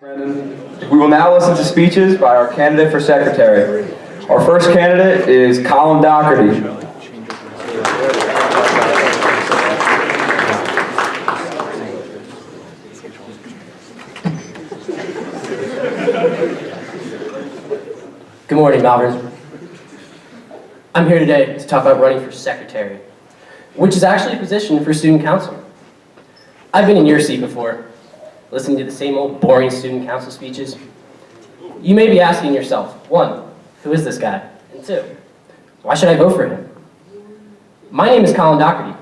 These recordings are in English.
We will now listen to speeches by our candidate for secretary. Our first candidate is Colin Dougherty. Good morning, Malvern. I'm here today to talk about running for secretary, which is actually a position for student council. I've been in your seat before, listening to the same old boring student council speeches. You may be asking yourself, one, who is this guy? And two, why should I vote for him? My name is Colin Dougherty,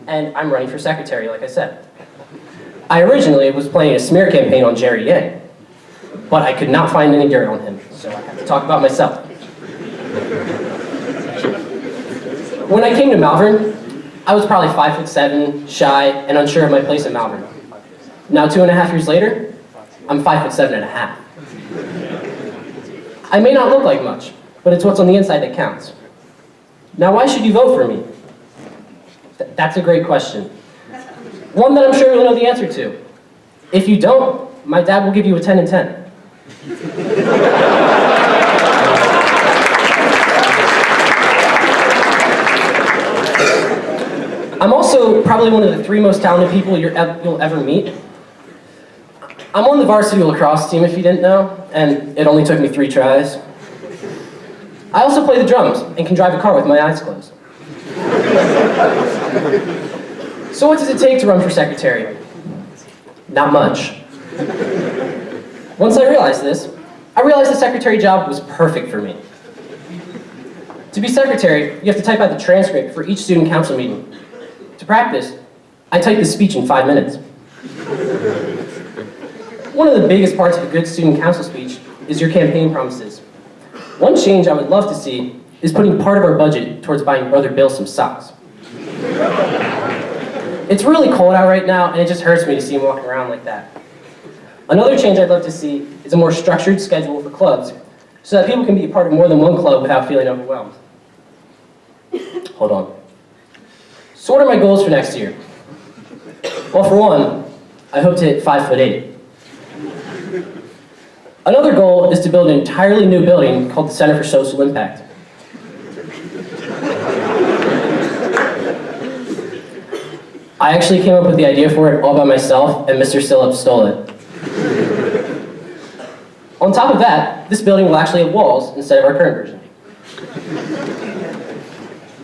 and I'm running for secretary, like I said. I originally was planning a smear campaign on Jerry Yang, but I could not find any dirt on him, so I have to talk about myself. When I came to Malvern, I was probably 5'7", shy, and unsure of my place in Malvern. Now 2.5 years later, I'm 5'7½". I may not look like much, but it's what's on the inside that counts. Now why should you vote for me? That's a great question. One that I'm sure you'll know the answer to. If you don't, my dad will give you a 10 and 10. I'm also probably one of the 3 most talented people you'll ever meet. I'm on the varsity lacrosse team, if you didn't know, and it only took me 3 tries. I also play the drums and can drive a car with my eyes closed. So what does it take to run for secretary? Not much. Once I realized this, I realized the secretary job was perfect for me. To be secretary, you have to type out the transcript for each student council meeting. To practice, I typed the speech in 5 minutes. One of the biggest parts of a good student council speech is your campaign promises. One change I would love to see is putting part of our budget towards buying Brother Bill some socks. It's really cold out right now, and it just hurts me to see him walking around like that. Another change I'd love to see is a more structured schedule for clubs, so that people can be a part of more than one club without feeling overwhelmed. Hold on. So what are my goals for next year? Well, for one, I hope to hit 5'8". Another goal is to build an entirely new building called the Center for Social Impact. I actually came up with the idea for it all by myself, and Mr. Sillip stole it. On top of that, this building will actually have walls instead of our current version.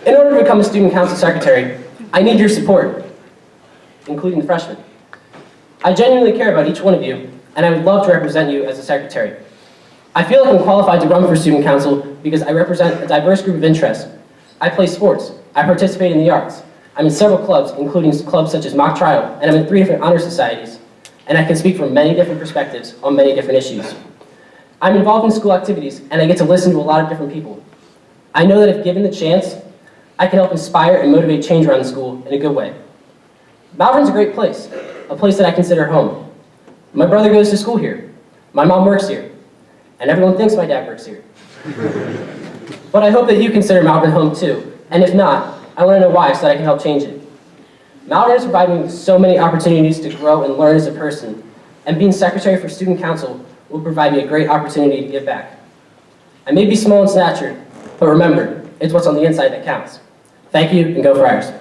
In order to become a student council secretary, I need your support, including the freshmen. I genuinely care about each one of you, and I would love to represent you as a secretary. I feel like I'm qualified to run for student council because I represent a diverse group of interests. I play sports, I participate in the arts, I'm in several clubs, including clubs such as Mock Trial, and I'm in 3 different honor societies, and I can speak from many different perspectives on many different issues. I'm involved in school activities, and I get to listen to a lot of different people. I know that if given the chance, I can help inspire and motivate change around the school in a good way. Malvern's a great place, a place that I consider home. My brother goes to school here, my mom works here, and everyone thinks my dad works here. But I hope that you consider Malvern home too, and if not, I want to know why so that I can help change it. Malvern has provided me so many opportunities to grow and learn as a person, and being secretary for student council will provide me a great opportunity to give back. I may be small in stature, but remember, it's what's on the inside that counts. Thank you, and go Friars.